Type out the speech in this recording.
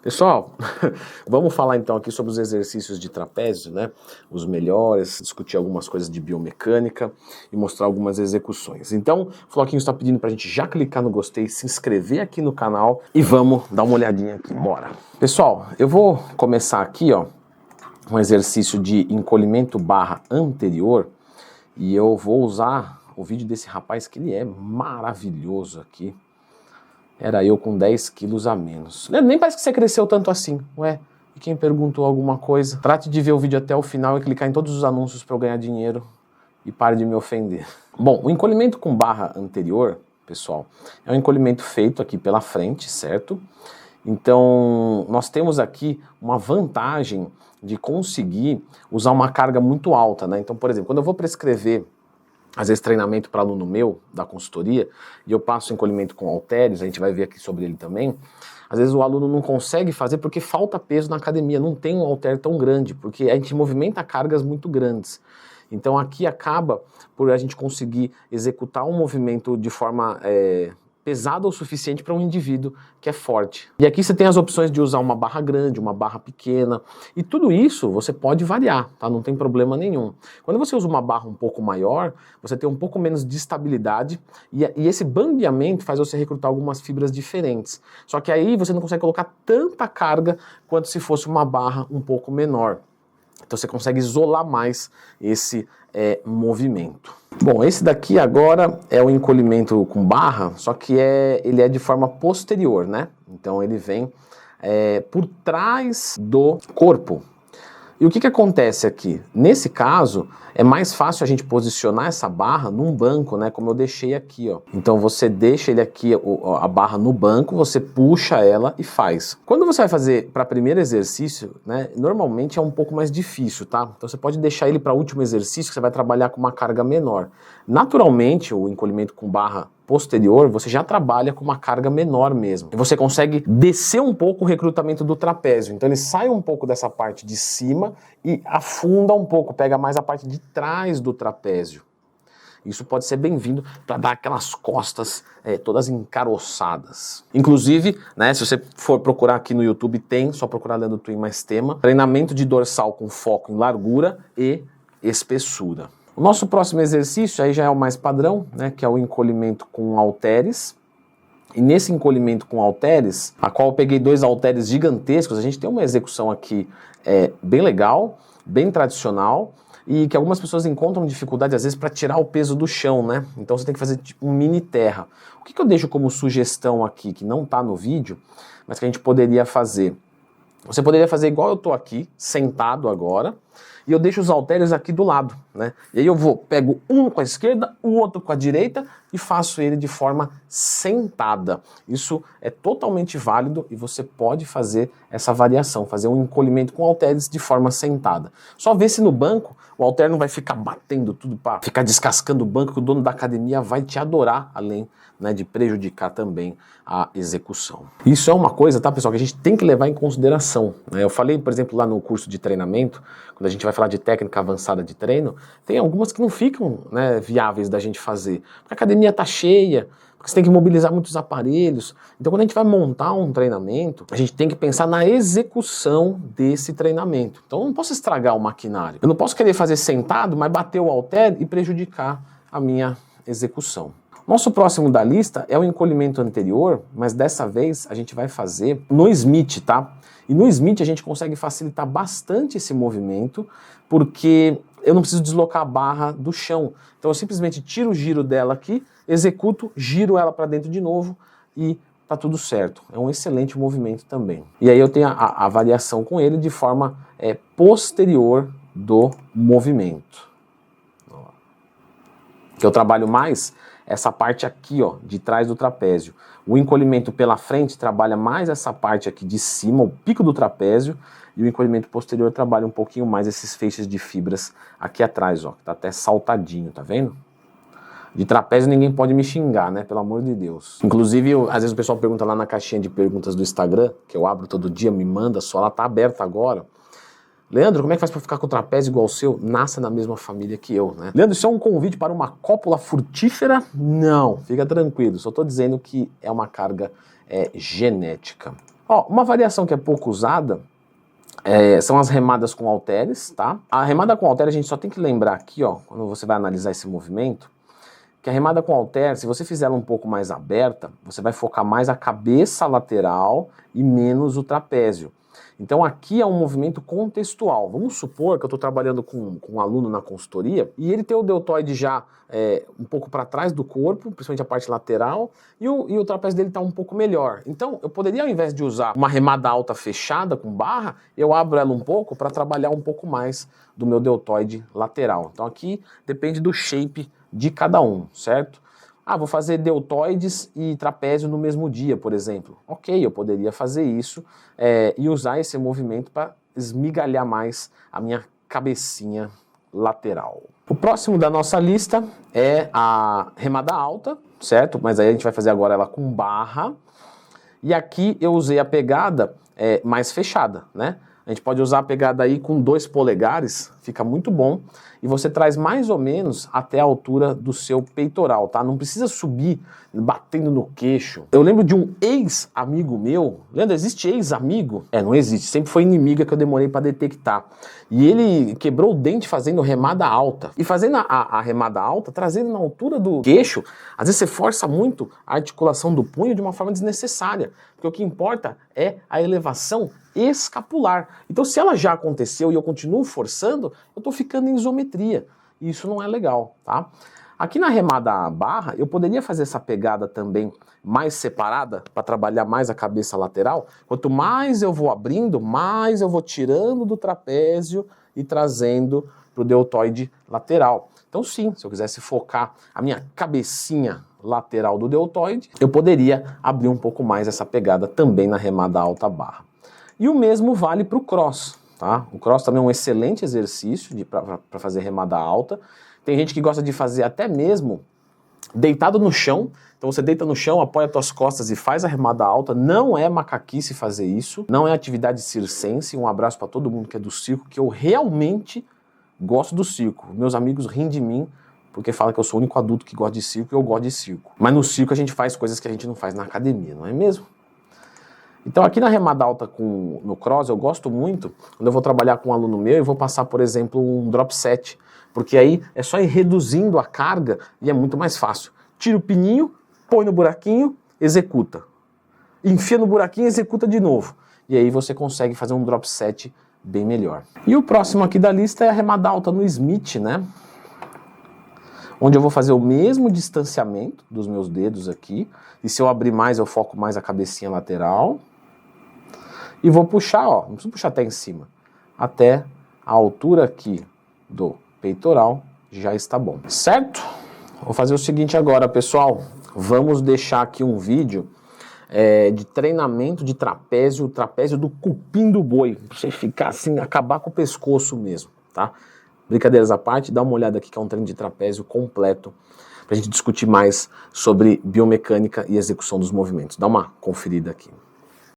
Pessoal, vamos falar então aqui sobre os exercícios de trapézio, né? Os melhores, discutir algumas coisas de biomecânica e mostrar algumas execuções. Então, o Floquinho está pedindo pra gente já clicar no gostei, se inscrever aqui no canal e vamos dar uma olhadinha aqui, bora! Pessoal, eu vou começar aqui, ó, um exercício de encolhimento barra anterior e eu vou usar o vídeo desse rapaz que ele é maravilhoso aqui. Era eu com 10 quilos a menos. Nem parece que você cresceu tanto assim. Ué, e quem perguntou alguma coisa? Trate de ver o vídeo até o final e clicar em todos os anúncios para eu ganhar dinheiro. E pare de me ofender. Bom, o encolhimento com barra anterior, pessoal, é um encolhimento feito aqui pela frente, certo? Então, nós temos aqui uma vantagem de conseguir usar uma carga muito alta, né? Então, por exemplo, quando eu vou prescrever às vezes treinamento para aluno meu, da consultoria, e eu passo encolhimento com halteres, a gente vai ver aqui sobre ele também, às vezes o aluno não consegue fazer porque falta peso na academia, não tem um halter tão grande, porque a gente movimenta cargas muito grandes. Então aqui acaba por a gente conseguir executar um movimento de forma pesada o suficiente para um indivíduo que é forte. E aqui você tem as opções de usar uma barra grande, uma barra pequena, e tudo isso você pode variar, tá? Não tem problema nenhum. Quando você usa uma barra um pouco maior, você tem um pouco menos de estabilidade, e esse bambeamento faz você recrutar algumas fibras diferentes. Só que aí você não consegue colocar tanta carga quanto se fosse uma barra um pouco menor. Então você consegue isolar mais esse movimento. Bom, esse daqui agora é o encolhimento com barra, só que ele é de forma posterior, né? Então ele vem por trás do corpo. E o que acontece aqui? Nesse caso, é mais fácil a gente posicionar essa barra num banco, né? Como eu deixei aqui, ó. Então você deixa ele aqui, a barra no banco, você puxa ela e faz. Quando você vai fazer para primeiro exercício, né? Normalmente é um pouco mais difícil, tá? Então você pode deixar ele para o último exercício, que você vai trabalhar com uma carga menor. Naturalmente, o encolhimento com barra posterior, você já trabalha com uma carga menor mesmo. E você consegue descer um pouco o recrutamento do trapézio. Então ele sai um pouco dessa parte de cima e afunda um pouco, pega mais a parte de trás do trapézio. Isso pode ser bem-vindo para dar aquelas costas todas encaroçadas. Inclusive, né, se você for procurar aqui no YouTube, tem, só procurar Leandro Twin mais tema, treinamento de dorsal com foco em largura e espessura. O nosso próximo exercício aí já é o mais padrão, né, que é o encolhimento com halteres. E nesse encolhimento com halteres, a qual eu peguei 2 halteres gigantescos, a gente tem uma execução aqui bem legal, bem tradicional, e que algumas pessoas encontram dificuldade às vezes para tirar o peso do chão, né? Então você tem que fazer tipo um mini terra. O que eu deixo como sugestão aqui, que não está no vídeo, mas que a gente poderia fazer? Você poderia fazer igual eu estou aqui, sentado agora, e eu deixo os halteres aqui do lado, né? E aí eu pego um com a esquerda, o outro com a direita e faço ele de forma sentada. Isso é totalmente válido e você pode fazer essa variação, fazer um encolhimento com halteres de forma sentada. Só vê se no banco o halter não vai ficar batendo tudo para ficar descascando o banco, que o dono da academia vai te adorar, além, né, de prejudicar também a execução. Isso é uma coisa, tá, pessoal, que a gente tem que levar em consideração, né? Eu falei, por exemplo, lá no curso de treinamento, quando a gente vai falar de técnica avançada de treino, tem algumas que não ficam, né, viáveis da gente fazer, porque a academia está cheia, porque você tem que mobilizar muitos aparelhos. Então quando a gente vai montar um treinamento, a gente tem que pensar na execução desse treinamento. Então eu não posso estragar o maquinário. Eu não posso querer fazer sentado, mas bater o halter e prejudicar a minha execução. Nosso próximo da lista é o encolhimento anterior, mas dessa vez a gente vai fazer no Smith, tá? E no Smith a gente consegue facilitar bastante esse movimento, porque eu não preciso deslocar a barra do chão. Então eu simplesmente tiro o giro dela aqui, executo, giro ela para dentro de novo e tá tudo certo. É um excelente movimento também. E aí eu tenho a variação com ele de forma posterior do movimento. Que eu trabalho mais essa parte aqui, ó, de trás do trapézio. O encolhimento pela frente trabalha mais essa parte aqui de cima, o pico do trapézio, e o encolhimento posterior trabalha um pouquinho mais esses feixes de fibras aqui atrás, ó, que tá até saltadinho, tá vendo? De trapézio ninguém pode me xingar, né, pelo amor de Deus. Inclusive, às vezes o pessoal pergunta lá na caixinha de perguntas do Instagram, que eu abro todo dia, me manda só, ela tá aberta agora. Leandro, como é que faz para ficar com o trapézio igual o seu? Nasça na mesma família que eu, né? Leandro, isso é um convite para uma cópula frutífera? Não, fica tranquilo. Só estou dizendo que é uma carga genética. Ó, uma variação que é pouco usada são as remadas com halteres, tá? A remada com halter a gente só tem que lembrar aqui, ó, quando você vai analisar esse movimento, que a remada com halter, se você fizer ela um pouco mais aberta, você vai focar mais a cabeça lateral e menos o trapézio. Então aqui é um movimento contextual. Vamos supor que eu estou trabalhando com um aluno na consultoria e ele tem o deltoide já um pouco para trás do corpo, principalmente a parte lateral, e o trapézio dele está um pouco melhor. Então eu poderia, ao invés de usar uma remada alta fechada com barra, eu abro ela um pouco para trabalhar um pouco mais do meu deltoide lateral. Então aqui depende do shape de cada um, certo? Ah, vou fazer deltoides e trapézio no mesmo dia, por exemplo. Ok, eu poderia fazer isso e usar esse movimento para esmigalhar mais a minha cabecinha lateral. O próximo da nossa lista é a remada alta, certo? Mas aí a gente vai fazer agora ela com barra. E aqui eu usei a pegada mais fechada, né? A gente pode usar a pegada aí com 2 polegares, fica muito bom. E você traz mais ou menos até a altura do seu peitoral, tá? Não precisa subir batendo no queixo. Eu lembro de um ex-amigo meu. Leandro, existe ex-amigo? Não existe. Sempre foi inimiga que eu demorei para detectar. E ele quebrou o dente fazendo remada alta. E fazendo a remada alta, trazendo na altura do queixo, às vezes você força muito a articulação do punho de uma forma desnecessária. Porque o que importa é a elevação escapular. Então se ela já aconteceu e eu continuo forçando, eu estou ficando em isometria. E isso não é legal, tá? Aqui na remada barra, eu poderia fazer essa pegada também mais separada, para trabalhar mais a cabeça lateral. Quanto mais eu vou abrindo, mais eu vou tirando do trapézio e trazendo para o deltoide lateral. Então sim, se eu quisesse focar a minha cabecinha lateral do deltoide, eu poderia abrir um pouco mais essa pegada também na remada alta barra. E o mesmo vale para o cross, tá? O cross também é um excelente exercício para fazer remada alta. Tem gente que gosta de fazer até mesmo deitado no chão. Então você deita no chão, apoia as tuas costas e faz a remada alta. Não é macaquice fazer isso, não é atividade circense. Um abraço para todo mundo que é do circo, que eu realmente gosto do circo. Meus amigos riem de mim porque falam que eu sou o único adulto que gosta de circo e eu gosto de circo. Mas no circo a gente faz coisas que a gente não faz na academia, não é mesmo? Então aqui na remada alta no cross eu gosto muito, quando eu vou trabalhar com um aluno meu, eu vou passar, por exemplo, um drop set, porque aí é só ir reduzindo a carga e é muito mais fácil. Tira o pininho, põe no buraquinho, executa. Enfia no buraquinho e executa de novo. E aí você consegue fazer um drop set bem melhor. E o próximo aqui da lista é a remada alta no Smith, né? Onde eu vou fazer o mesmo distanciamento dos meus dedos aqui. E se eu abrir mais, eu foco mais a cabecinha lateral. E vou puxar, ó, não preciso puxar até em cima. Até a altura aqui do peitoral já está bom. Certo? Vou fazer o seguinte agora, pessoal. Vamos deixar aqui um vídeo de treinamento de trapézio, trapézio do cupim do boi. Pra você ficar assim, acabar com o pescoço mesmo, tá? Brincadeiras à parte, dá uma olhada aqui que é um treino de trapézio completo pra gente discutir mais sobre biomecânica e execução dos movimentos. Dá uma conferida aqui.